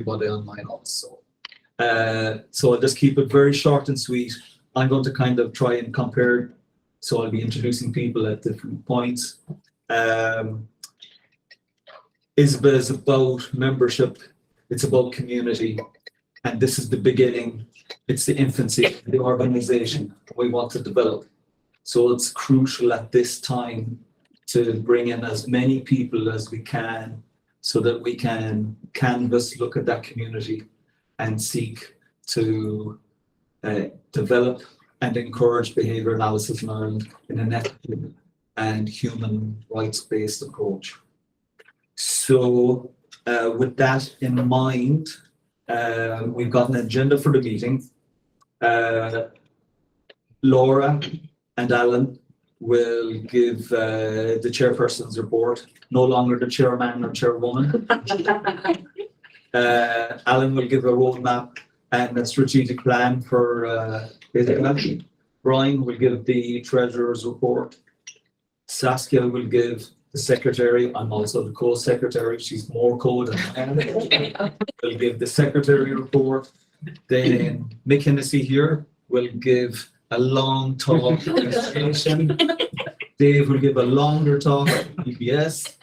everybody online also. So I'll just keep it very short and sweet. I'm going to kind of try and compare, so I'll be introducing people at different points. Isba is about membership, it's about community, and this is the beginning, it's the infancy of the organisation we want to develop. So it's crucial at this time to bring in as many people as we can so that we can canvass, look at that community and seek to develop and encourage behaviour analysis learned in an ethical and human rights-based approach. So with that in mind, we've got an agenda for the meeting. Laura and Alan will give the chairperson's report, no longer the chairman or chairwoman. Alan will give a roadmap and a strategic plan for basic action. Brian will give the treasurer's report. Saskia will give the secretary. I'm also the co-secretary. She's more co than I am. Will give the secretary report. Then Mick Hennessy here will give a long talk presentation. Dave will give a longer talk on EPS.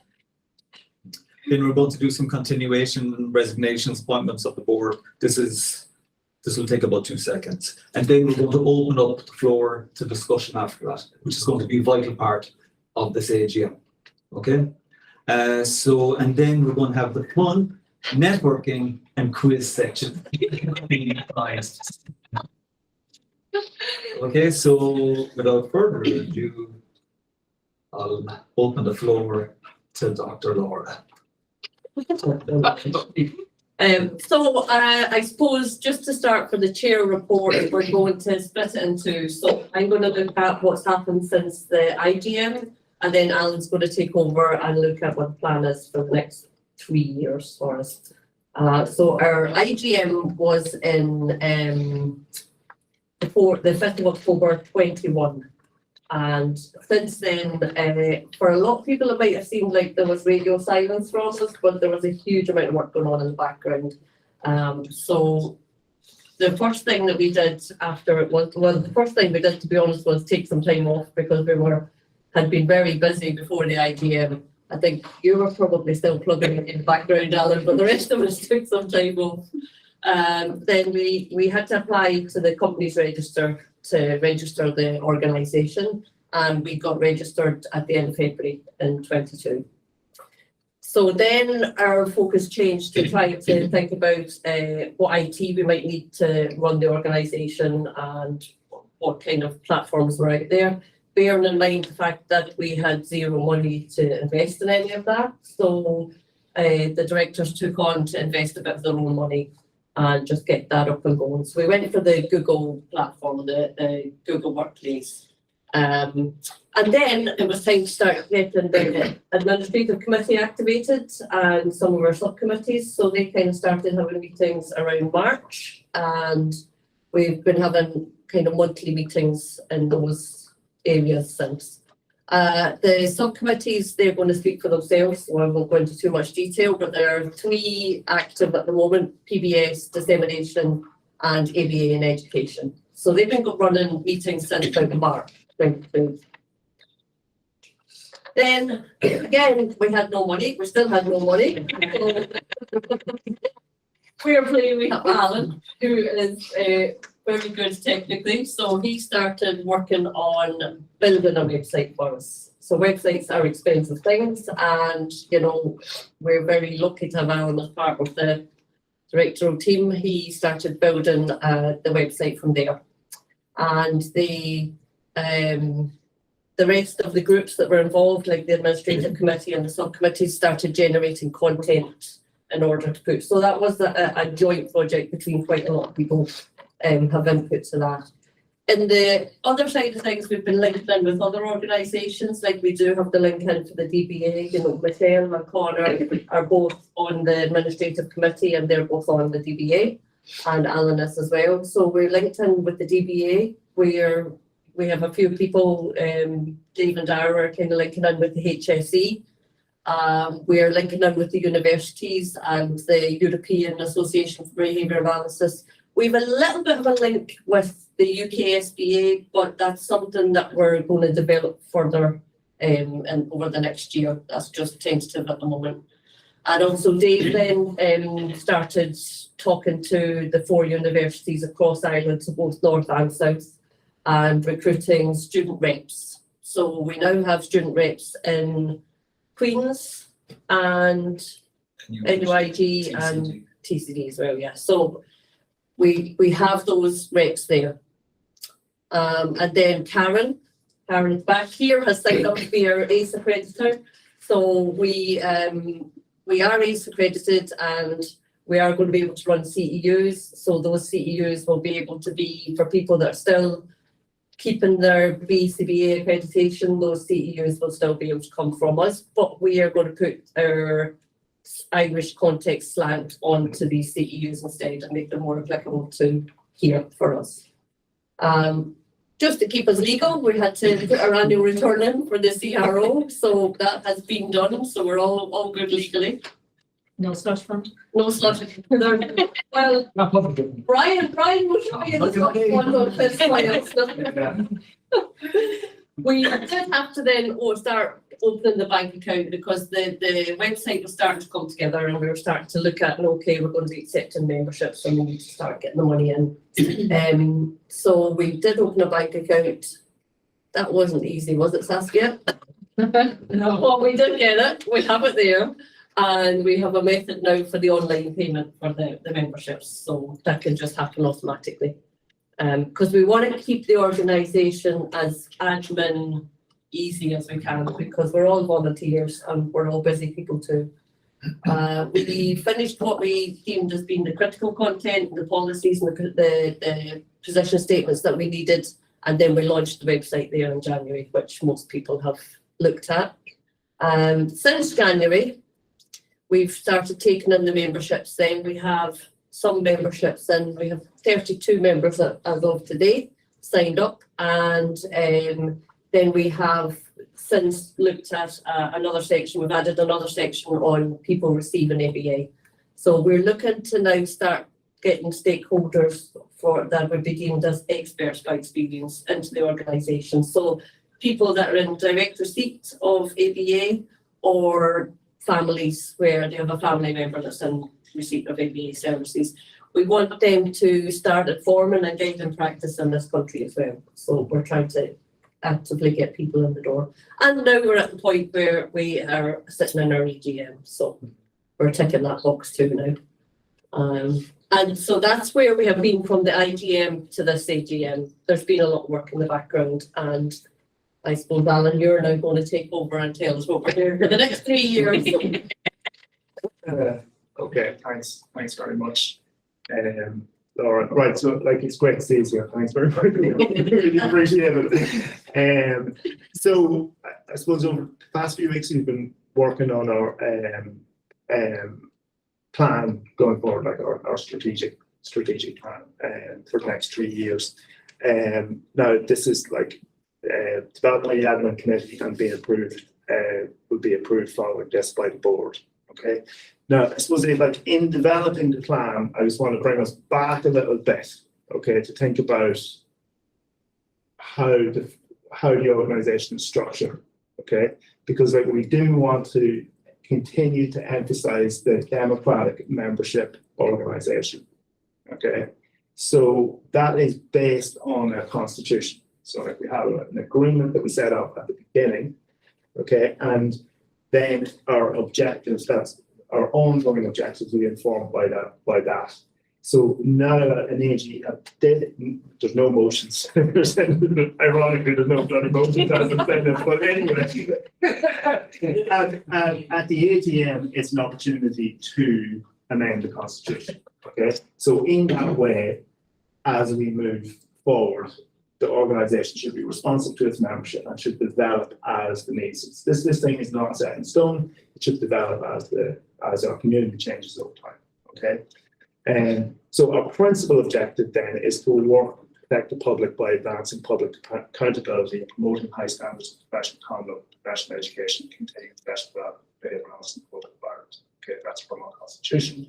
Then we're going to do some continuation, resignations, appointments of the board. This will take about 2 seconds. And then we're going to open up the floor to discussion after that, which is going to be a vital part of this AGM. Okay? And then we're going to have the fun, networking, and quiz section. Okay, so without further ado, I'll open the floor to Dr. Laura. I suppose just to start for the chair report, we're going to split it into, so I'm going to look at what's happened since the IGM, and then Alan's going to take over and look at what the plan is for the next 3 years for us. So our IGM was in the 5th of October 21. And since then, for a lot of people, it might have seemed like there was radio silence from us, but there was a huge amount of work going on in the background. So the first thing that we did after it was, well, the first thing we did, to be honest, was take some time off because we had been very busy before the IGM. I think you were probably still plugging in the background, Alan, but the rest of us took some time off. Then we had to apply to the company's register to register the organisation, and we got registered at the end of February in 22. So then our focus changed to try to think about what IT we might need to run the organisation and what kind of platforms were out there, bearing in mind the fact that we had zero money to invest in any of that. So the directors took on to invest a bit of their own money and just get that up and going. So we went for the Google platform, the Google Workplace. And then it was time to start getting the administrative committee activated and some of our subcommittees. So they kind of started having meetings around March, and we've been having kind of monthly meetings in those areas since. The subcommittees, they're going to speak for themselves, so I won't go into too much detail, but there are 3 active at the moment: PBS, dissemination, and ABA in education. So they've been running meetings since about March 22. Then again, we had no money. We still had no money. We're playing with Alan, who is very good technically. So he started working on building a website for us. So websites are expensive things, and we're very lucky to have Alan as part of the directorial team. He started building the website from there, and the rest of the groups that were involved, like the administrative committee and the subcommittees, started generating content in order to put. So that was a joint project between quite a lot of people have input to that. In the other side of things, we've been linked in with other organisations, like we do have the link in for the DBA. Michelle and Connor are both on the administrative committee, and they're both on the DBA, and Alan is as well. So we're linked in with the DBA, where we have a few people, Dave and Dara are kind of linking in with the HSE, We're linking in with the universities and the European Association for Behaviour Analysis. We have a little bit of a link with the UK SBA, but that's something that we're going to develop further and over the next year. That's just tentative at the moment. And also Dave then started talking to the 4 universities across Ireland, so both North and South, and recruiting student reps. So we now have student reps in Queen's and NUIG and TCD as well, yeah. So we have those reps there. And then Karen's back here, has signed up to be our ACE accreditor. So we are ACE accredited and we are going to be able to run CEUs. So those CEUs will be able to be for people that are still keeping their BCBA accreditation. Those CEUs will still be able to come from us, but we are going to put our Irish context slant onto these CEUs instead and make them more applicable to here for us. Just to keep us legal, we had to put our annual return in for the CRO, so that has been done. So we're all good legally. No slush fund? No slush. Well, Brian will show you the slush fund on his files. We did have to then start opening the bank account because the website was starting to come together and we were starting to look at, okay, we're going to be accepting memberships and we need to start getting the money in. So we did open a bank account. That wasn't easy, was it, Saskia? No. Well, we did get it. We have it there. And we have a method now for the online payment for the memberships. So that can just happen automatically. Because we want to keep the organisation as admin easy as we can because we're all volunteers and we're all busy people too. We finished what we deemed as being the critical content, the policies and the position statements that we needed, and then we launched the website there in January, which most people have looked at. Since January, we've started taking in the memberships. Then we have some memberships and we have 32 members as of today signed up, and then we have since looked at another section. We've added another section on people receiving ABA. So we're looking to now start getting stakeholders for that would be deemed as experts by experience into the organisation. So people that are in direct receipt of ABA or families where they have a family member that's in receipt of ABA services. We want them to start informing and guiding practice in this country as well. So we're trying to actively get people in the door. And now we're at the point where we are sitting in our EGM. So we're ticking that box too now. And so that's where we have been from the IGM to this AGM. There's been a lot of work in the background, and I suppose, Alan, you're now going to take over and tell us what we're doing for the next 3 years. Okay, thanks very much. Laura, right, so like it's great to see you here. Thanks very much. Really appreciate it. So I suppose over the past few weeks we've been working on our plan going forward, like our strategic plan for the next 3 years. Now this is like developed by the admin committee and being approved, will be approved following this by the board. Okay. Now, I suppose like in developing the plan, I just want to bring us back a little bit, okay, to think about how the organisation is structured, okay, because like we do want to continue to emphasise the democratic membership organisation, okay. So that is based on a constitution. So like we have an agreement that we set up at the beginning, okay, and then our objectives, that's our ongoing objectives, will be informed by that. So now an AG, there's no motions. Ironically, there's no bloody motions as a sentence, but anyway. and at the AGM, it's an opportunity to amend the constitution. Okay, so in that way, as we move forward, the organisation should be responsive to its membership and should develop as the needs. This thing is not set in stone. It should develop as our community changes over time. Okay, and so our principal objective then is to work to protect the public by advancing public accountability and promoting high standards of professional conduct, professional education, and continuing professional behavioral analysis in the public environment. Okay, that's from our constitution.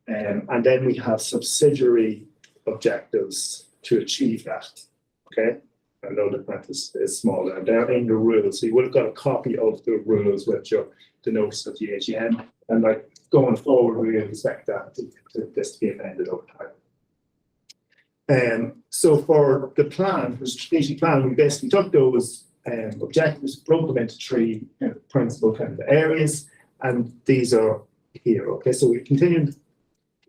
And then we have subsidiary objectives to achieve that. Okay, I know the print is small there. They're in the rules. So you would have got a copy of the rules with the notice of the AGM. And like going forward, we expect that this to be amended over time. So for the plan, the strategic plan, we basically took those objectives, broke them into three principal kind of areas, and these are here. Okay, so we continued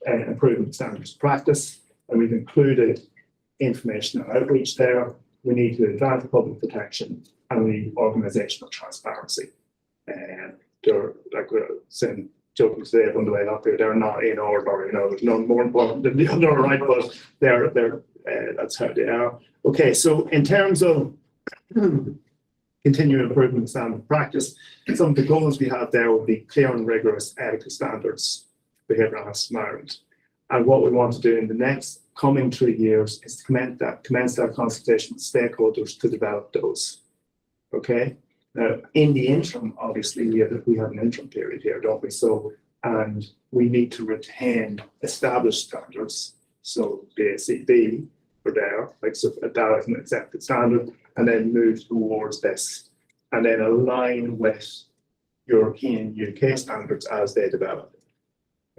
improving standards of practice, and we've included information and outreach there. We need to advance public protection, and we need organizational transparency. And they're, like we're saying, joking today on the way up here, they're not in order, there's none more important than the other, right? But they're that's how they are. Okay, so in terms of continuing improvement in standard practice, some of the goals we have there would be clear and rigorous ethical standards, behavioral analysis environment. And what we want to do in the next coming 3 years is to commence that consultation with stakeholders to develop those. Okay. Now, in the interim, obviously, we have an interim period here, don't we? So, and we need to retain established standards. So, BACB for there, like so that is an accepted standard, and then move towards this, and then align with European UK standards as they develop.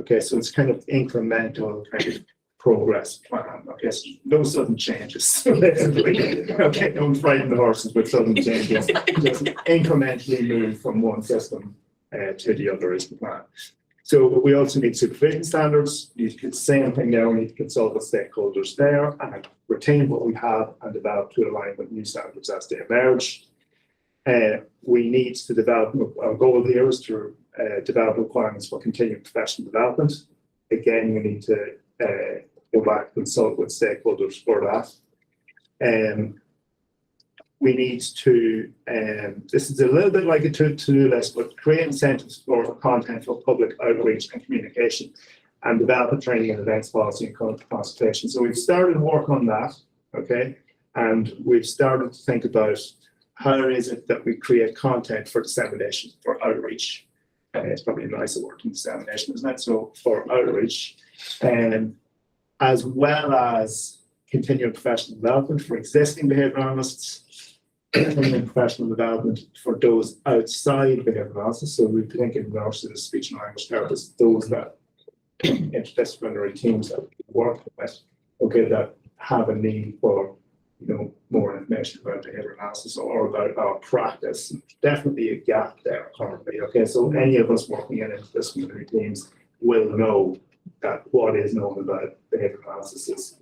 Okay, so it's kind of incremental kind of progress plan. Okay, so no sudden changes. Basically, okay, don't frighten the horses with sudden changes. Just incrementally move from one system to the other is the plan. So we also need supervision standards. You could the same thing there. We need to consult with stakeholders there and retain what we have and develop to align with new standards as they emerge. We need to develop, our goal here is to develop requirements for continuing professional development. Again, we need to go back and consult with stakeholders for that. We need to, this is a little bit like a to-do list, but create incentives for content for public outreach and communication, and develop a training and events policy and consultation. So we've started work on that, okay? And we've started to think about how is it that we create content for dissemination, for outreach. It's probably a nicer word than dissemination, isn't it? So for outreach, as well as continuing professional development for existing behavioral analysts, continuing professional development for those outside behavioral analysis. So we're thinking nurses, speech and language therapists, those that interdisciplinary teams that we work with, okay, that have a need for more information about behavioral analysis or about our practice. Definitely a gap there currently. Okay, so any of us working in interdisciplinary teams will know that what is known about behavioral analysis is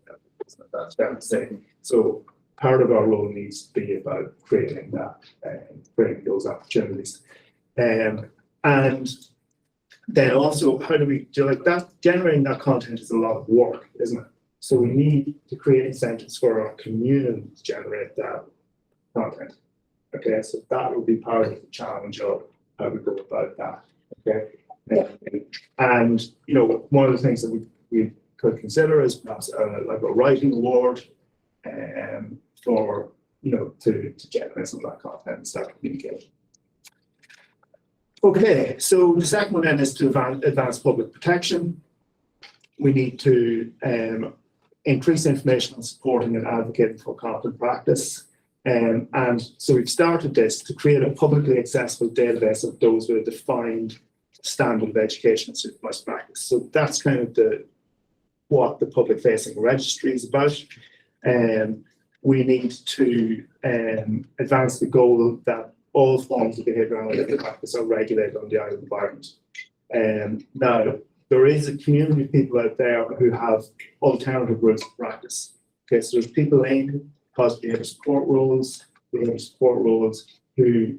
that's fair to say. So part of our role needs to be about creating that and creating those opportunities. And then also, how do we do like that? Generating that content is a lot of work, isn't it? So we need to create incentives for our community to generate that content. Okay, so that will be part of the challenge of how we go about that. Okay, and one of the things that we could consider is perhaps like a writing award, for to generate some of that content and start communicating. Okay, so the second one then is to advance public protection. We need to increase information on supporting and advocating for competent practice. And so we've started this to create a publicly accessible database of those with a defined standard of education and supervised practice. So that's kind of what the public facing registry is about. We need to advance the goal that all forms of behavioural analytical practice are regulated on the island environment. Now, there is a community of people out there who have alternative routes of practice. Okay, so there's people in positive behaviour support roles, who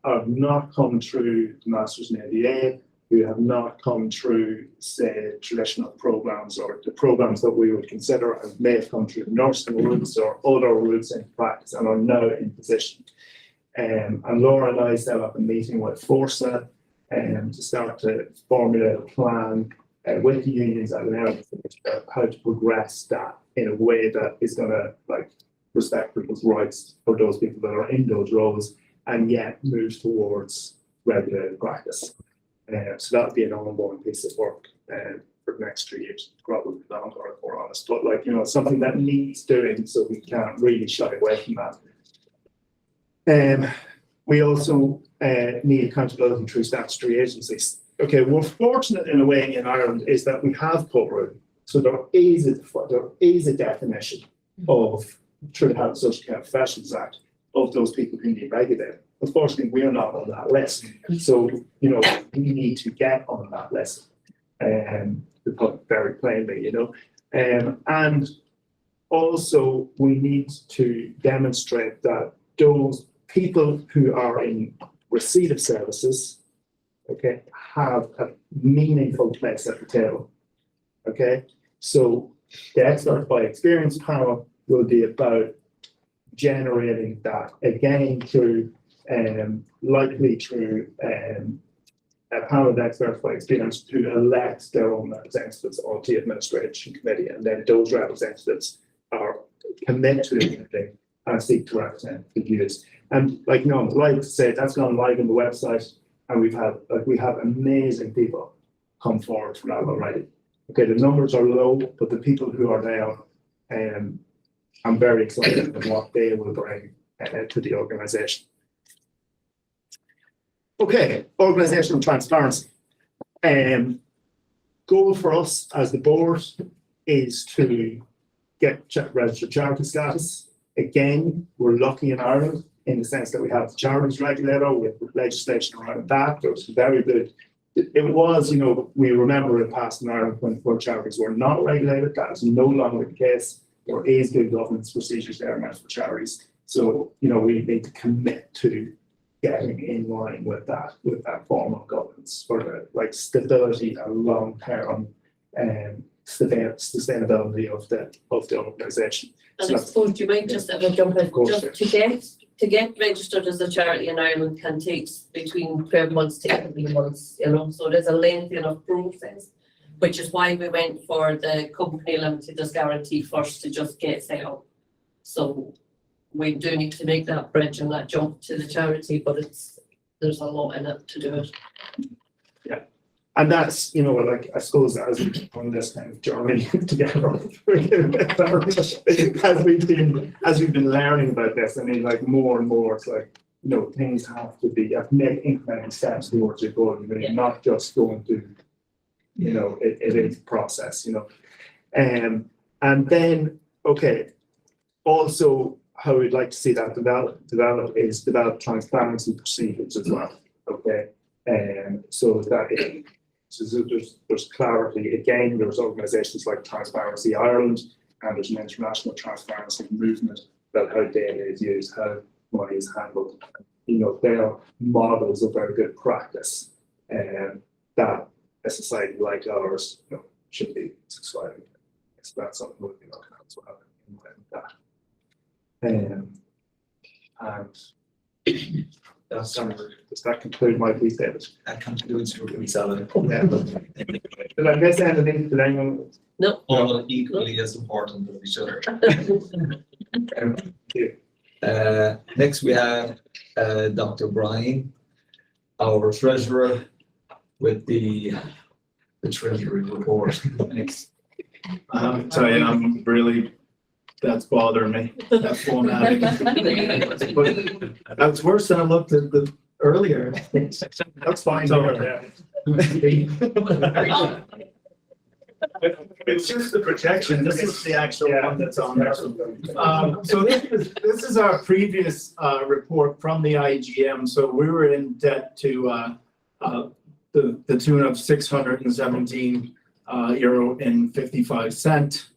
have not come through the Masters in ABA, who have not come through, say, traditional programs or the programs that we would consider and may have come through nursing routes or other routes into practice and are now in position. And Laura and I set up a meeting with Forsa to start to formulate a plan with the unions at an early stage about how to progress that in a way that is going to respect people's rights for those people that are in those roles and yet move towards regulated practice. So that'll be an ongoing piece of work for the next 3 years, probably longer, if we're honest. But like, you know, something that needs doing, so we can't really shy away from that. We also need accountability through statutory agencies. Okay, we're fortunate in a way in Ireland is that we have put room. So there is a definition of, through the Health and Social Care Professions Act, of those people who need regulated. Unfortunately, we're not on that list. So, you know, we need to get on that list, to put it very plainly, you know. And also we need to demonstrate that those people who are in receipt of services, okay, have a meaningful place at the table. Okay, so the expert by experience panel will be about generating that again through likely through a panel of experts by experience who elect their own representatives on the administration committee, and then those representatives are committed to the committee and seek to represent the views. And like, you know, like to say that's gone live on the website, and we have amazing people come forward for that already. Okay, the numbers are low, but the people who are there, I'm very excited about what they will bring to the organisation. Okay, organisational transparency. Goal for us as the board is to get registered charity status. Again, we're lucky in Ireland in the sense that we have the charities regulator with legislation around that. There was very good. It was, you know, we remember in the past in Ireland when charities were not regulated. That is no longer the case. There is good governance procedures there now for charities. So, you know, we need to commit to getting in line with that form of governance for the like stability and long-term sustainability of the organisation. And I suppose you might just have a jump in, just to get registered as a charity in Ireland can take between 12 months to 18 months, you know, so there's a lengthy enough process, which is why we went for the company limited as guarantee first to just get set up. So we do need to make that bridge and that jump to the charity, but there's a lot in it to do it. Yeah, and that's, you know, like I suppose as we on this kind of journey together, as we've been learning about this, I mean, like more and more, it's like, you know, things have to make incremental steps towards your goal. You know, not just going to, you know, it is a process, you know, and then okay, also. How we'd like to see that develop is develop transparency procedures as well. Okay, and so that there's clarity. Again, there's organisations like Transparency Ireland, and there's an international transparency movement about how data is used, how money is handled. You know, they are models of very good practice, and that a society like ours, you know, should be subscribing. So that's something we'll be looking at as well. And does that conclude my piece, David? That concludes your piece, Alan. Yeah. Did I miss anything? Did anyone? No. All equally as important as each other. Thank you. Next we have Dr. Brian, our treasurer, with the treasury report. Next. Sorry, I'm really. That's bothering me. That's formatting. But that's worse than I looked at the earlier. That's fine. So, Yeah. It's just the projection. This is the actual one that's on there. So this is our previous report from the IGM. So we were in debt to the tune of €617 and 55 cent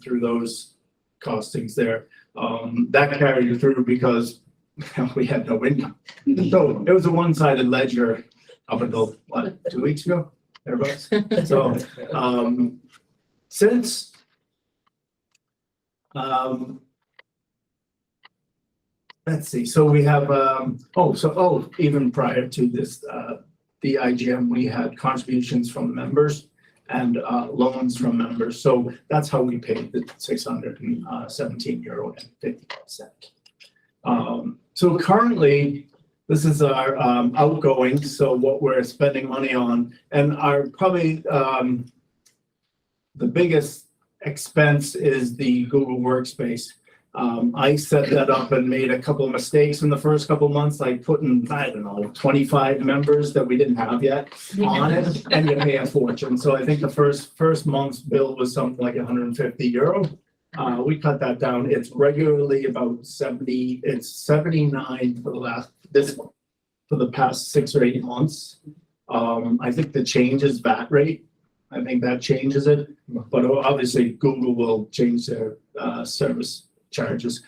through those costings there. That carried through because we had no income. So it was a one-sided ledger up until what, 2 weeks ago, thereabouts. So since let's see, so we have even prior to this the IGM, we had contributions from members and loans from members. So that's how we paid the €617 and 55 cent. So currently, this is our outgoing, so what we're spending money on, and our probably the biggest expense is the Google Workspace. I set that up and made a couple of mistakes in the first couple of months, like putting, I don't know, 25 members that we didn't have yet on it, and you pay a fortune. So I think the first month's bill was something like €150. We cut that down. It's regularly about 70, it's 79 for the past 6 or 8 months. I think the change is VAT rate. I think that changes it, but obviously Google will change their service charges.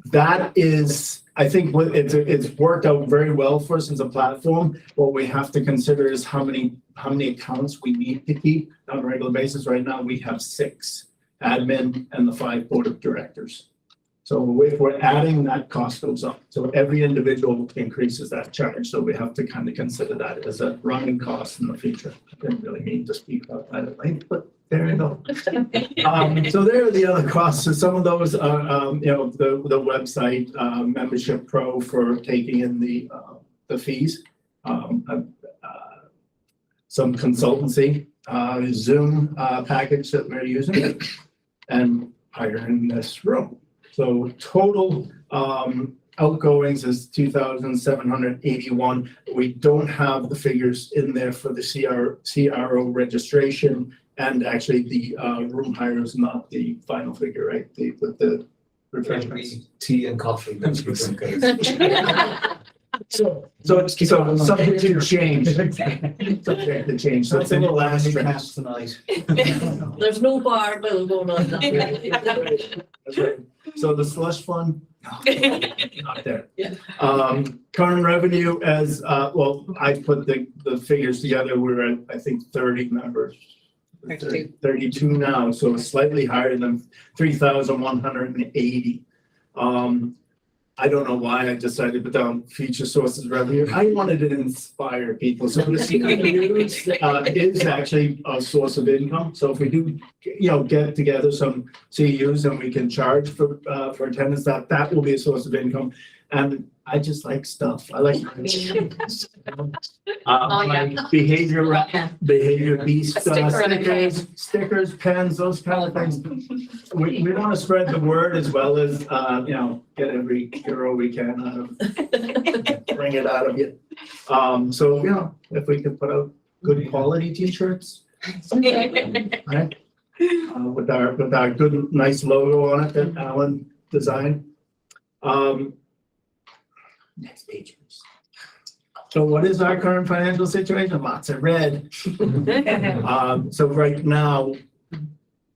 That is, I think it's worked out very well for us as a platform. What we have to consider is how many accounts we need to keep on a regular basis. Right now, we have 6 admin and the 5 board of directors. So if we're adding, that cost goes up. So every individual increases that charge. So we have to kind of consider that as a running cost in the future. I didn't really mean to speak about that at length, but there you go. So there are the other costs. So some of those are, the website, Membership Pro for taking in the fees, some consultancy, Zoom package that we're using, and hiring this room. So total outgoings is 2,781. We don't have the figures in there for the CRO registration, and actually the room hire is not the final figure, right? With the refreshments. Tea and coffee. So subject to change. Subject to change. So it's in the last half tonight. There's no bar bill going on. That's right. So the slush fund, not there. Yeah. Current revenue as, well, I put the figures together, we're at, I think, 30 members. 32 now, so slightly higher than 3,180. I don't know why I decided to put down future sources of revenue. I wanted to inspire people. So the CEUs is actually a source of income. So if we do, get together some CEUs and we can charge for attendance, that will be a source of income. And I just like stuff. I like behavior beast stickers, pens, those kind of things. We want to spread the word as well as get every euro we can out of, bring it out of you. So if we could put out good quality t-shirts, right? With our good nice logo on it that Alan designed. Next page. So what is our current financial situation? Lots of red. So right now,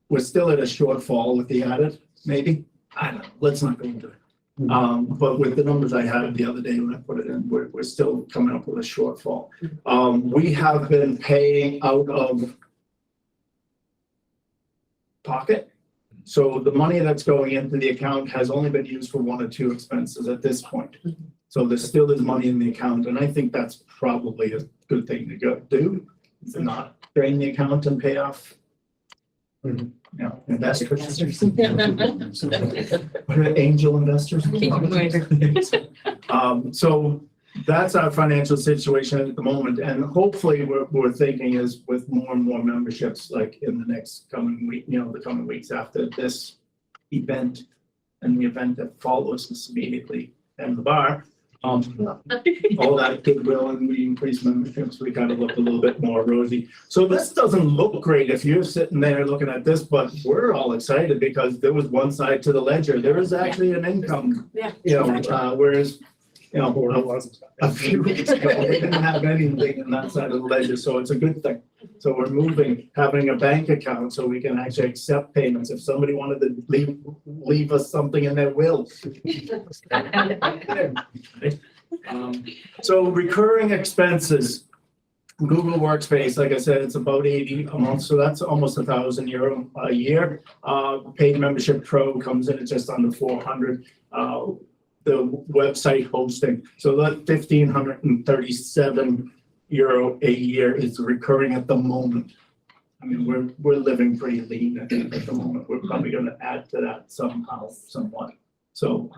we're still at a shortfall with the audit, maybe. I don't know. Let's not go into it. But with the numbers I had the other day when I put it in, we're still coming up with a shortfall. We have been paying out of pocket. So the money that's going into the account has only been used for 1 or 2 expenses at this point. So there still is money in the account, and I think that's probably a good thing to go do. To not drain the account and pay off, investors. Angel investors. So that's our financial situation at the moment, and hopefully we're thinking is with more and more memberships, like in the next coming week, the coming weeks after this event and the event that follows this immediately, and the bar. All that goodwill, and we increase memberships, we kind of look a little bit more rosy. So this doesn't look great if you're sitting there looking at this, but we're all excited because there was one side to the ledger. There is actually an income, whereas a few weeks ago, we didn't have anything in that side of the ledger, so it's a good thing. So we're having a bank account so we can actually accept payments if somebody wanted to leave us something in their will. So recurring expenses, Google Workspace, like I said, it's about 80 a month, so that's almost €1,000 a year. Paid Membership Pro comes in at just under 400. The website hosting, so that €1,537 a year is recurring at the moment. I mean, we're living pretty lean at the moment. We're probably going to add to that somehow, somewhat. So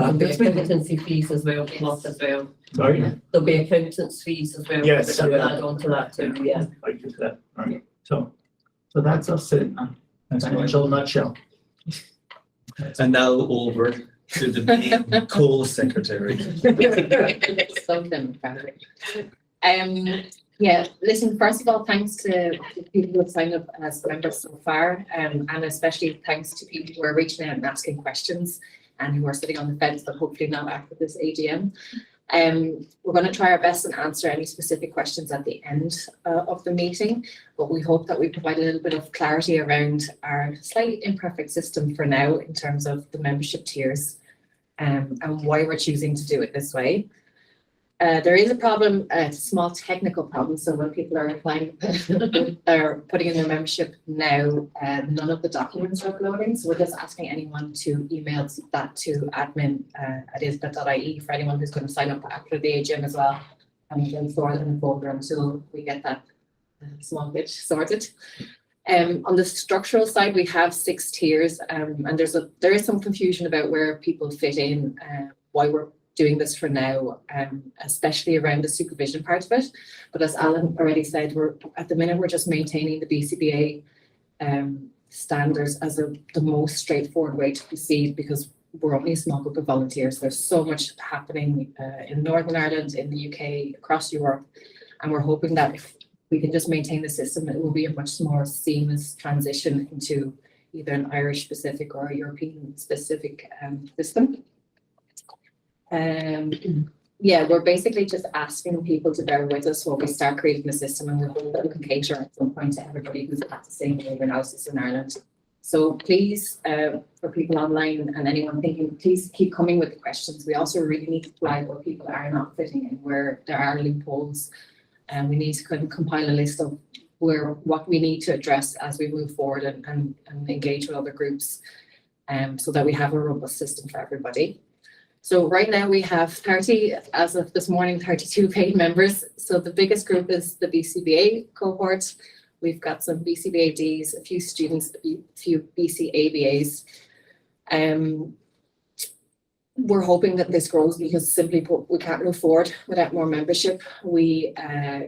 There'll be That's been- accountancy fees as well, plus as well. Sorry? There'll be accountants fees as well. Yes, But I'll yeah. add on to that too, yeah. I get that, all right, so that's us in a nutshell. And now over to the main co-secretary. So democratic. Yeah, listen, first of all, thanks to the people who have signed up as members so far, and especially thanks to people who are reaching out and asking questions and who are sitting on the fence, but hopefully not after this AGM. We're going to try our best and answer any specific questions at the end of the meeting, but we hope that we provide a little bit of clarity around our slightly imperfect system for now in terms of the membership tiers, and why we're choosing to do it this way. There is a problem, a small technical problem. So when people are applying, are putting in their membership now, none of the documents are uploading. So we're just asking anyone to email that to admin@isba.ie for anyone who's going to sign up after the AGM as well. And we can store them in a folder until we get that small bit sorted. On the structural side, we have 6 tiers, and there is some confusion about where people fit in, why we're doing this for now, especially around the supervision part of it. But as Alan already said, at the minute we're just maintaining the BCBA standards as the most straightforward way to proceed, because we're only a small group of volunteers. There's so much happening in Northern Ireland, in the UK, across Europe, and we're hoping that if we can just maintain the system, it will be a much more seamless transition into either an Irish specific or a European specific system. Yeah, we're basically just asking people to bear with us while we start creating the system, and we hope that we can cater at some point to everybody who's at the same labor analysis in Ireland. So please, for people online and anyone thinking, please keep coming with the questions. We also really need to flag where people are not fitting in, where there are loopholes, and we need to kind of compile a list of what we need to address as we move forward and engage with other groups, so that we have a robust system for everybody. So right now we have 30, as of this morning, 32 paid members. So the biggest group is the BCBA cohort. We've got some BCBADs, a few students, a few BCABAs. We're hoping that this grows because simply put, we can't move forward without more membership. We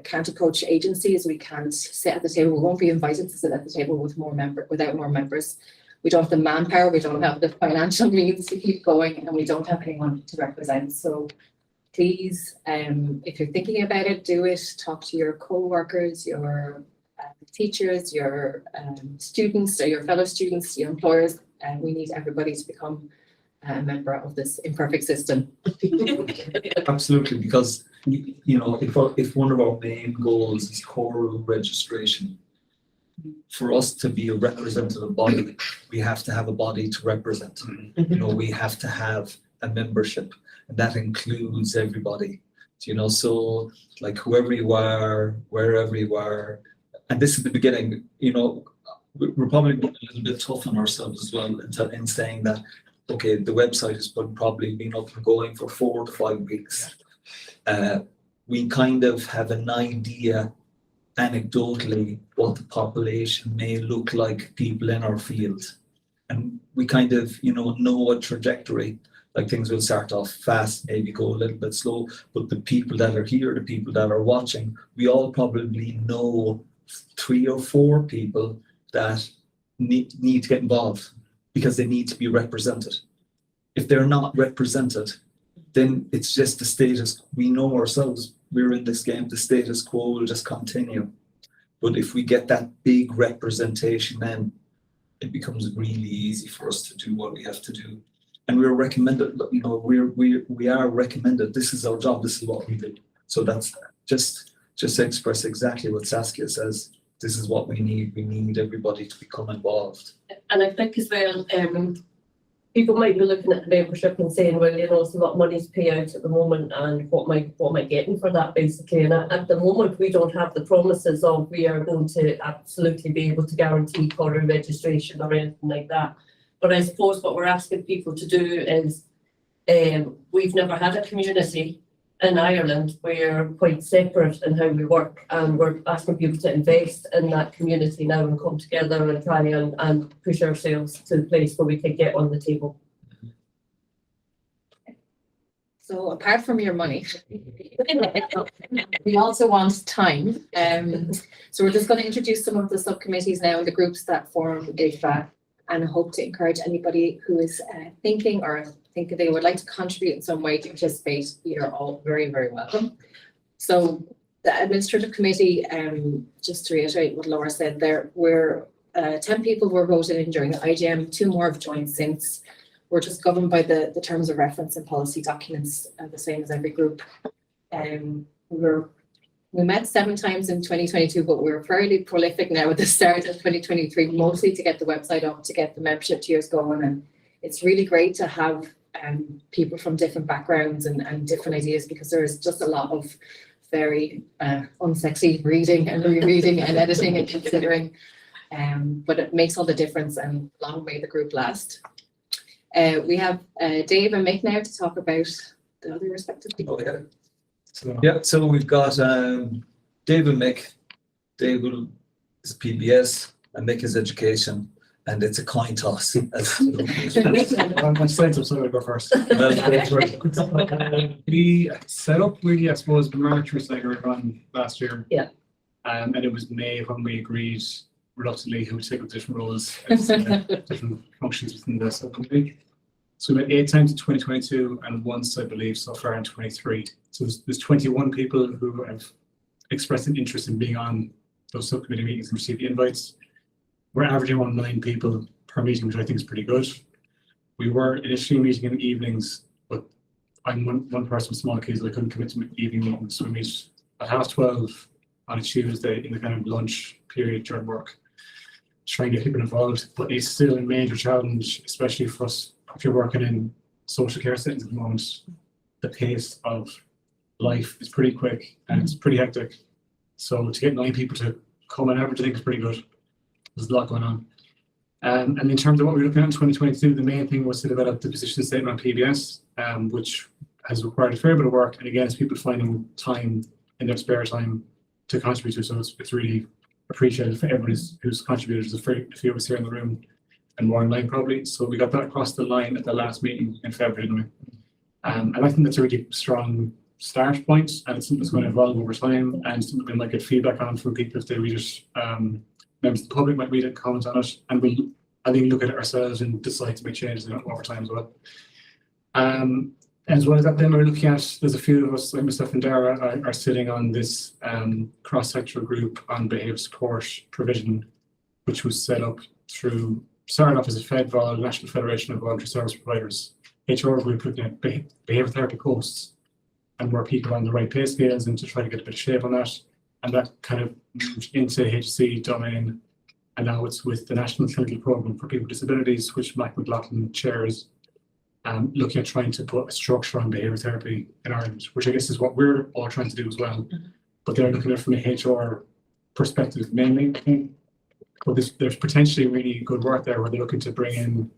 can't approach agencies. We can't sit at the table. We won't be invited to sit at the table without more members. We don't have the manpower, we don't have the financial means to keep going, and we don't have anyone to represent. So please, if you're thinking about it, do it. Talk to your co-workers, your teachers, your students, or your fellow students, your employers. And we need everybody to become a member of this imperfect system. Absolutely, because if one of our main goals is core registration, for us to be a representative body, we have to have a body to represent. We have to have a membership, and that includes everybody. So like whoever you are, wherever you are, and this is the beginning. We're probably being a little bit tough on ourselves as well in saying that, okay, the website has probably been up and going for 4 to 5 weeks. We kind of have an idea anecdotally what the population may look like, people in our field, and we kind of know a trajectory. Like things will start off fast, maybe go a little bit slow, but the people that are here, the people that are watching, we all probably know 3 or 4 people that need to get involved because they need to be represented. If they're not represented, then it's just the status. We know ourselves, we're in this game, the status quo will just continue. But if we get that big representation, then it becomes really easy for us to do what we have to do. And we're recommended, we are recommended, this is our job, this is what we do. So that's just to express exactly what Saskia says, this is what we need everybody to become involved. And I think as well, people might be looking at the membership and saying, well, it's a lot of money to pay out at the moment, and what am I getting for that, basically? And at the moment, we don't have the promises of we are going to absolutely be able to guarantee core registration or anything like that. But I suppose what we're asking people to do is, we've never had a community in Ireland. We're quite separate in how we work, and we're asking people to invest in that community now and come together and try and push ourselves to the place where we can get on the table. So apart from your money, we also want time. So we're just going to introduce some of the subcommittees now and the groups that form Isba, and I hope to encourage anybody who is thinking or think they would like to contribute in some way to participate. You're all very, very welcome. So the administrative committee, just to reiterate what Laura said there, we're 10 people were voted in during the IGM, 2 more have joined since. We're just governed by the terms of reference and policy documents, the same as every group. We met 7 times in 2022, but we're fairly prolific now at the start of 2023, mostly to get the website up, to get the membership tiers going. And it's really great to have people from different backgrounds and different ideas, because there is just a lot of very unsexy reading and rereading and editing and considering. But it makes all the difference, and long may the group last. We have Dave and Mick now to talk about the other respective people. Yeah, so we've got Dave and Mick. Dave is PBS and Mick is education, and it's a coin toss. I'm excited, so I'll go first. We set up really, I suppose, the March recycler run last year. Yeah. And it was May when we agreed reluctantly who would take up different roles as different functions within the subcommittee. So we met 8 times in 2022 and once, I believe, so far in 23. So there's 21 people who have expressed an interest in being on those subcommittee meetings and received the invites. We're averaging around 9 people per meeting, which I think is pretty good. We were initially meeting in the evenings, but I'm one person with small kids, so I couldn't commit to evening meetings. So we meet at 12:30 on a Tuesday in the kind of lunch period during work, trying to get people involved. But it's still a major challenge, especially for us if you're working in social care settings at the moment. The pace of life is pretty quick and it's pretty hectic. So to get 9 people to come on average, I think is pretty good. There's a lot going on. And in terms of what we're looking at in 2022, the main thing was to develop the position statement on PBS, which has required a fair bit of work. And again, it's people finding time in their spare time to contribute to. So it's really appreciated for everyone who's contributed. There's a few of us here in the room and more online probably. So we got that across the line at the last meeting in February anyway. And I think that's a really strong start point, and it's something that's going to evolve over time, and something we might get feedback on from people if they read it. Members of the public might read it, comment on it, and we'll, I think, look at it ourselves and decide to make changes in it over time as well. As well as that, then we're looking at, there's a few of us, like myself and Dara, are sitting on this cross-sectoral group on behaviour support provision, which was set up through, started off as a FedVol, National Federation of Voluntary Service Providers, HR group looking at behaviour therapy costs and where people are on the right pay scales, and to try to get a bit of shape on that. And that kind of moved into HC domain, and now it's with the National Clinical Programme for People with Disabilities, which Mac McLaughlin chairs, looking at trying to put a structure on behaviour therapy in Ireland, which I guess is what we're all trying to do as well. But they're looking at it from a HR perspective mainly. But there's potentially really good work there where they're looking to bring in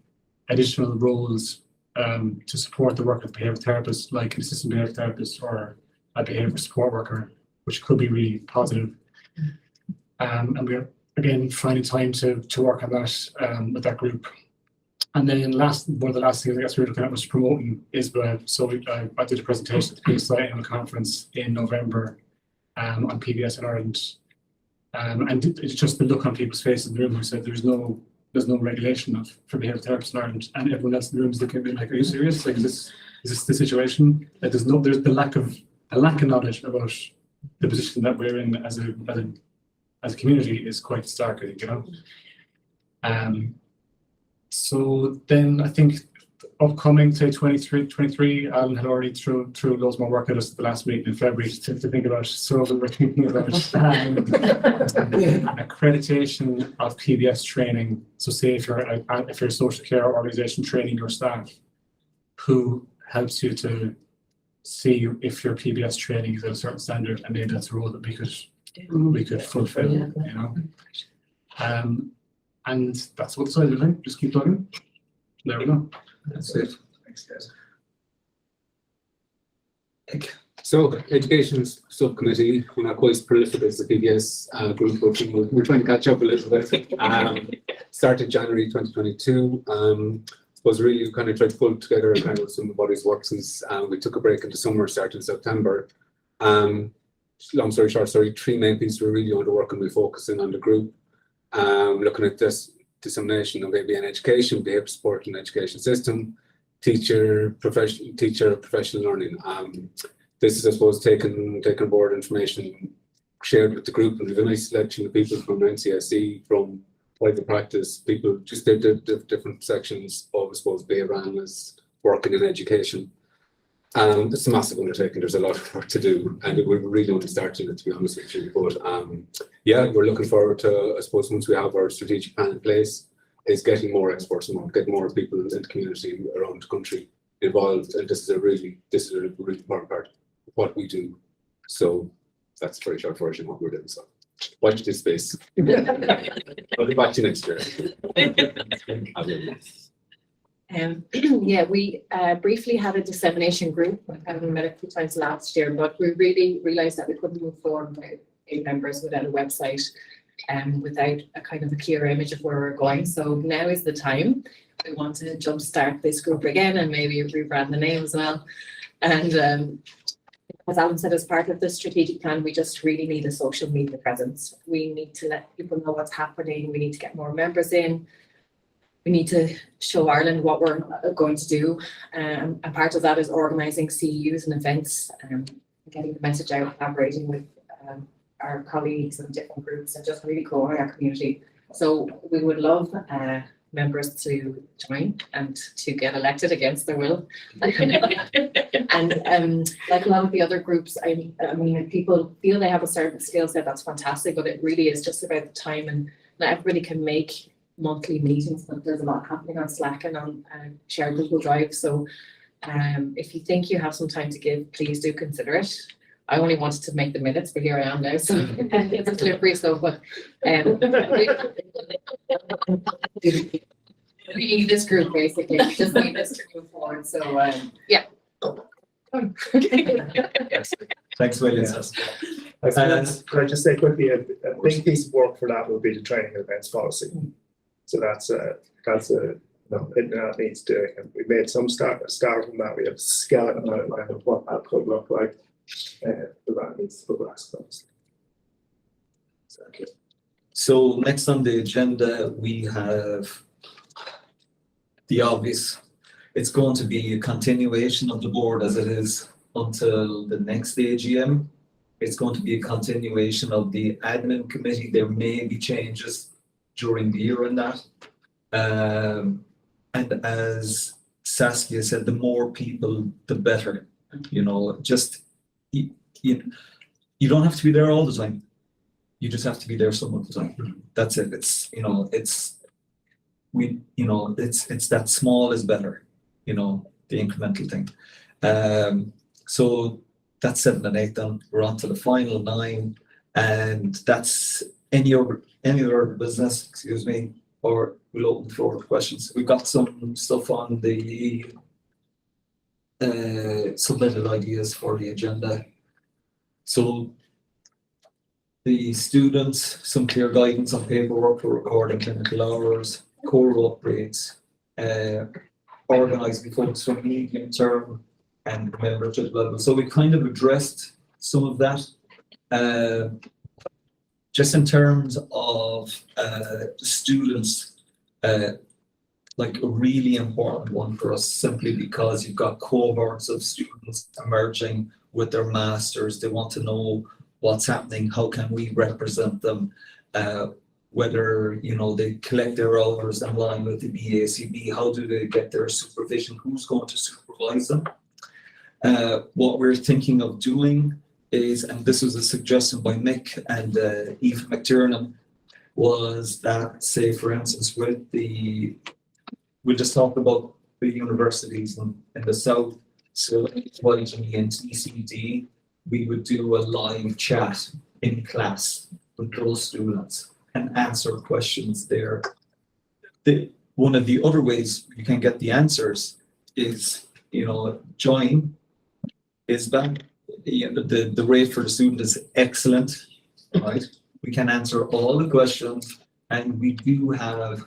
additional roles to support the work of behaviour therapists, like an assistant behaviour therapist or a behaviour support worker, which could be really positive. And we're again finding time to work on that with that group. And then one of the last things I guess we were looking at was promoting Isba. So I did a presentation at the PSI annual conference in November on PBS in Ireland. And it's just the look on people's faces in the room who said there's no regulation for behaviour therapists in Ireland, and everyone else in the room is looking at me like, are you serious? Like, is this the situation? Like, there's the lack of knowledge about the position that we're in as a community is quite stark, I think, you know. So then I think upcoming to 23, Alan had already threw loads more work at us at the last meeting in February to think about. So we're thinking about accreditation of PBS training. So say if you're a social care organisation training your staff, who helps you to see if your PBS training is at a certain standard, and maybe that's a role that we could fulfil, you know. And that's what the side of it. Just keep plugging. There we go. That's it. Thanks, guys. So, education subcommittee, we're not quite as prolific as the PBS group, but we're trying to catch up a little bit. Started January 2022. suppose really kind of tried to pull together kind of some of what his works is. We took a break in the summer, started in September. Long story short, 3 main pieces we're really on to work on. We focusing on the group, looking at this dissemination of ABN education, behaviour support and education system, teacher professional learning. This is, I suppose, taking board information shared with the group, and we have a nice selection of people from NCSE, from private practice, people just did different sections of, I suppose, behaviour analysts working in education. It's a massive undertaking. There's a lot of work to do, and we're really only starting it, to be honest with you. But yeah, we're looking forward to, I suppose, once we have our strategic plan in place, is getting more experts and getting more people in the community around the country involved. And this is a really important part of what we do. So that's a very short version of what we're doing. So watch this space. I'll be back to you next year. Yeah, we briefly had a dissemination group. We met a few times last year, but we really realised that we couldn't move forward with 8 members without a website and without a kind of a clear image of where we're going. So now is the time. We want to jumpstart this group again and maybe rebrand the name as well. And as Alan said, as part of the strategic plan, we just really need a social media presence. We need to let people know what's happening. We need to get more members in. We need to show Ireland what we're going to do. And part of that is organising CEUs and events, getting the message out, collaborating with our colleagues and different groups, and just really growing our community. So we would love members to join and to get elected against their will. And like a lot of the other groups, I mean, if people feel they have a certain skill set, that's fantastic, but it really is just about the time, and not everybody can make monthly meetings, but there's a lot happening on Slack and on shared Google Drive. So if you think you have some time to give, please do consider it. I only wanted to make the minutes, but here I am now, so it's a slippery slope. But we need this group basically. We just need this to move forward. So yeah. Thanks, William. I suppose, could I just say quickly, a big piece of work for that will be the training and events policy. So that's it needs doing, and we made some start on that. We have a skeleton outline of what that could look like. But that needs to progress. So next on the agenda, we have the obvious. It's going to be a continuation of the board as it is until the next AGM. It's going to be a continuation of the admin committee. There may be changes during the year in that. And as Saskia said, the more people, the better. You know, just you don't have to be there all the time. You just have to be there some of the time. That's it. It's it's that small is better. You know, the incremental thing. So that's 7 and 8 done. We're on to the final 9, and that's any other business, excuse me, or we'll open the floor for questions. We've got some stuff on the submitted ideas for the agenda. So the students, some clear guidance on paperwork for recording clinical hours, core upgrades, organising folks for medium term and membership level. So we kind of addressed some of that. Just in terms of students, like a really important one for us, simply because you've got cohorts of students emerging with their masters. They want to know what's happening, how can we represent them, whether they collect their hours in line with the BACB, how do they get their supervision, who's going to supervise them. What we're thinking of doing is, and this was a suggestion by Mick and Eva McTiernan, was that, say for instance, we just talked about the universities in the south, so YG and TCD, we would do a live chat in class with those students and answer questions there. One of the other ways you can get the answers is, join Isba. The rate for the student is excellent, right? We can answer all the questions, and we do have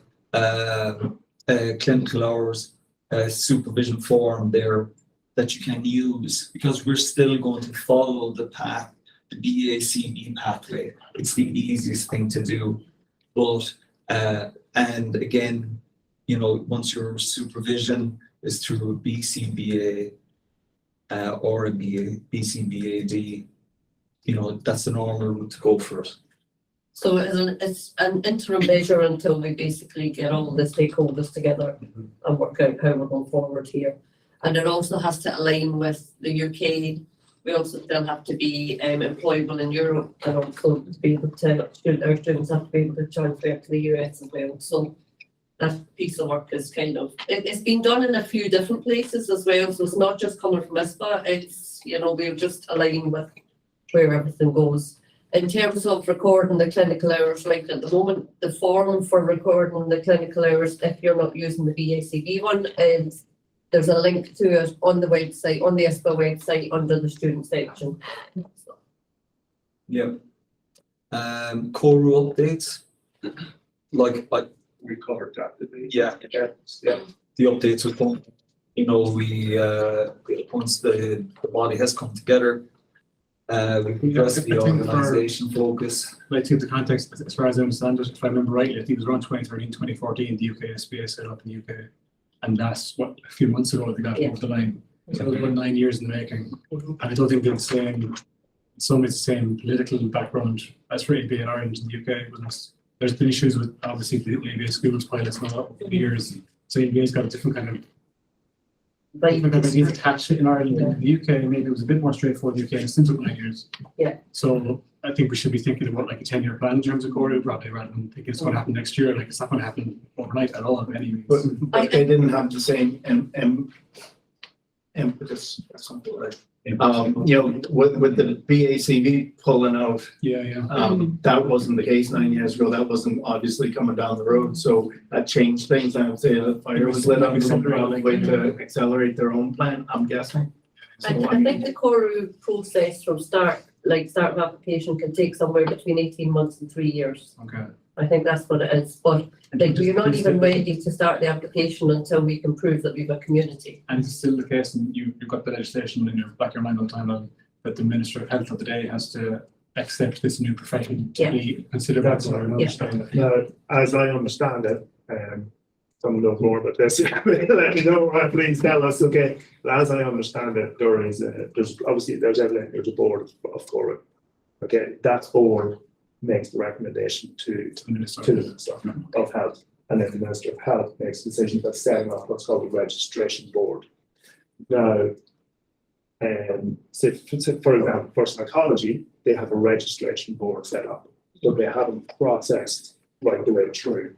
clinical hours supervision form there that you can use, because we're still going to follow the path, the BACB pathway. It's the easiest thing to do. But, and again, you know, once your supervision is through a BCBA or a BCBAD, you know, that's the normal route to go for it. So it's an interim measure until we basically get all the stakeholders together and work out how we're going forward here. And it also has to align with the UK. We also still have to be employable in Europe, and also to be able to, our students have to be able to transfer to the US as well. So that piece of work is kind of, it's been done in a few different places as well. So it's not just coming from Isba, it's, you know, we've just aligned with where everything goes. In terms of recording the clinical hours, like at the moment, the form for recording the clinical hours, if you're not using the BACB one, is there's a link to it on the website, on the Isba website under the student section. Yeah. Core rule updates, like We covered that, didn't we? yeah, Yeah. the updates are done. You know, we once the body has come together, we address I the think organisation focus. Like, to the context, as far as I understand it, if I remember rightly, I think it was around 2013, 2014, the UK SBA set up in the UK. And that's what, a few months ago, they got Yeah. over the line. So it was about 9 years in the making. And I don't think they're the same, some of the same political background as for ABA in Ireland and the UK. There's been issues with, obviously, the ABA schools pilots and all that over the years. So ABA's got a different kind of ideas attached in Ireland and the UK. Maybe it was a bit more straightforward in the UK, and still took 9 years. Yeah. So I think we should be thinking about like a 10-year plan in terms of Corey, probably, rather than thinking it's going to happen next year. Like, it's not going to happen overnight at all, anyways. But they didn't have the same impetus or something like. You know, with the BACV pulling out, Yeah. that wasn't the case 9 years ago. That wasn't obviously coming down the road. So that changed things. I would say the fire was lit up in a way to accelerate their own plan, I'm guessing. I think the core process from start of application can take somewhere between 18 months and 3 years. Okay. I think that's what it is, but like, we're not even ready to start the application until we can prove that we've a community. And it's still the case, and you've got the legislation in your back of your mind all the time, that the Minister of Health of the day has to accept this new profession to Yeah. be considered. That's or right. understand. Now, as I understand it, some know more about this, let me know, please tell us, okay. But as I understand it, there's obviously, there's a board of Corey. Okay, that board makes the recommendation to The Minister. the Minister of Health, and then the Minister of Health makes a decision about setting up what's called a registration board. Now, so for example, for psychology, they have a registration board set up, but they haven't processed right the way through.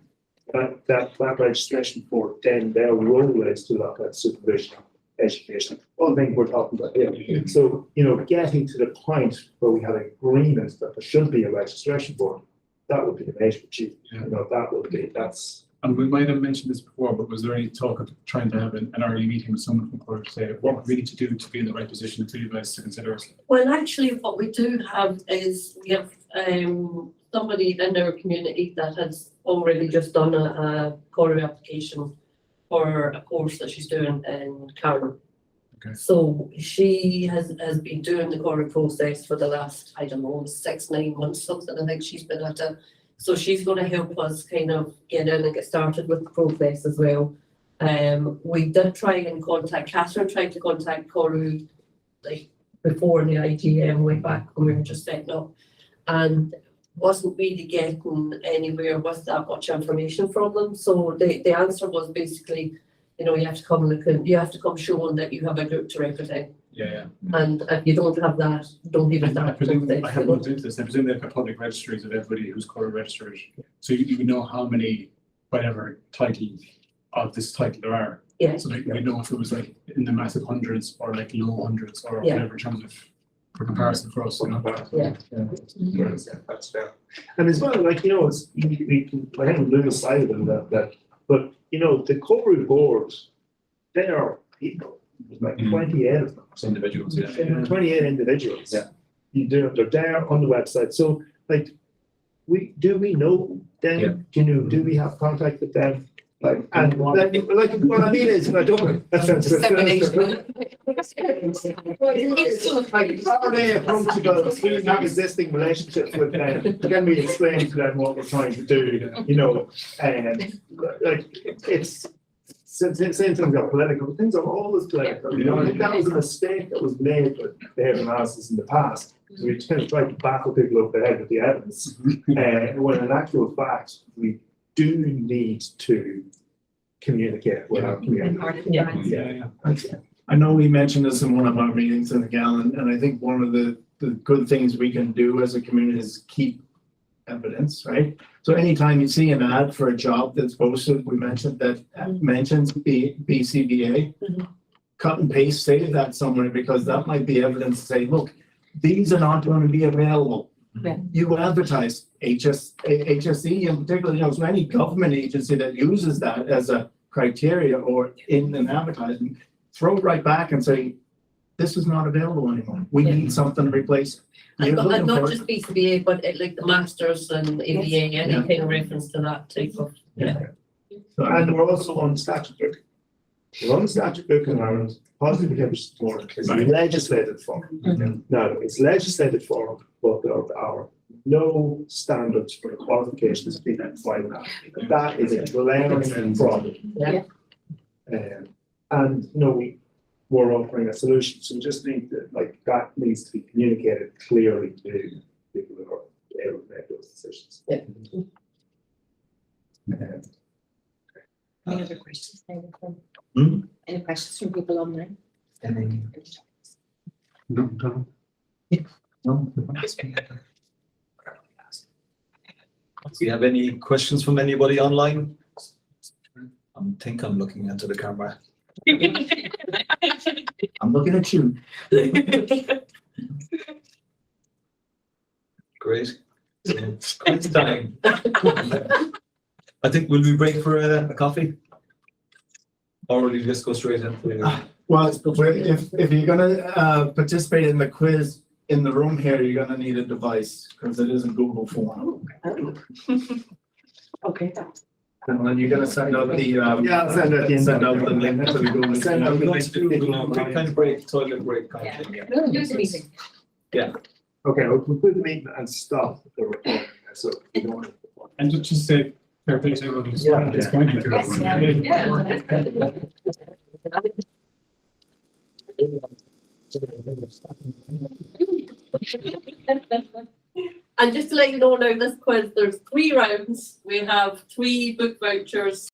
That registration board, then their role is to look at supervision, education, all the things we're talking about here. So, you know, getting to the point where we have agreement that there should be a registration board, that would be the major achievement. Yeah. You know, that would be, that's. And we might have mentioned this before, but was there any talk of trying to have an early meeting with someone from Cork to say what we need to do to be in the right position for you guys to consider us? Well, actually, what we do have is we have somebody in our community that has already just done a core application for a course that she's doing in Carron. Okay. So she has been doing the core process for the last, I don't know, 6-9 months, something. I think she's been at it. So she's going to help us kind of get in and get started with the process as well. We did try and contact, Catherine tried to contact Coru like before the IGM way back when we were just setting up, and wasn't really getting anywhere with that much information from them. So the answer was basically, you know, you have to come looking, you have to come showing that you have a group to represent. Yeah. And if you don't have that, don't even I start. presume, process, I you haven't know. looked into this, I presume they've got public registries of everybody who's Cork registered. So you would know how many, whatever title of this title there are. Yeah. So like, we know if it was like in the massive hundreds or like low hundreds or Yeah. whatever in terms of, for comparison for us, you know. Yeah. That's fair. And as well, like, you know, it's, we can, I think, lose sight of that, but, you know, the Corey board, they are people, there's like 28 of them. Individuals, yeah. 28 individuals. Yeah. They're there on the website, so like, we know them, you know, do we have contact with them? Like, and like, what I mean is, I don't. Like, how are they approachable, we have existing relationships with them, can we explain to them what we're trying to do, you know, and like, it's. Same thing about political, things are always political, you know, I think that was a mistake that was made with their analysis in the past. We kind of tried to baffle people over the head with the evidence, when in actual fact, we do need to communicate with our community. Yeah. I know we mentioned this in one of our meetings in the Gallon, and I think one of the good things we can do as a community is keep evidence, right? So anytime you see an ad for a job that's posted, we mentioned that mentions BCBA, cut and paste, save that somewhere, because that might be evidence to say, look, these are not going to be available. Yeah. You advertise HSE in particular, you know, so any government agency that uses that as a criteria or in an advertising, throw it right back and say, this is not available anymore. We need something to replace it. And You're looking not for- just BCBA, but like the masters and ABA, anything reference to that type of, And we're also on the statute book. We're on the statute book in Ireland, positive behaviour support is Right. legislated form. Now, it's legislated form, but there are no standards for the qualifications being applied now. That is a glaring problem. Yeah. And, you know, we're offering a solution, so we just need to, like, that needs to be communicated clearly to people who are able to make those decisions. Yeah. Any other questions? Hmm? Any questions from people online? No. No? Do you have any questions from anybody online? I think I'm looking into the camera. I'm looking at you. Great. It's quiz time. I think, will we break for a coffee? Or will you just go straight into? Well, if you're gonna participate in the quiz in the room here, you're gonna need a device, because it is a Google form. Okay. And then you're gonna send out the Yeah, I'll send out the send out the link to the Google. Send out the link. Quick kind of break, toilet break kind of thing. No, do the meeting. Okay, we'll conclude the meeting and stop the recording, so we don't. And just say, fair play to everyone who's Yeah. it's pointing to Yes, it. And just to let you know now, this quiz, there's 3 rounds. We have 3 book vouchers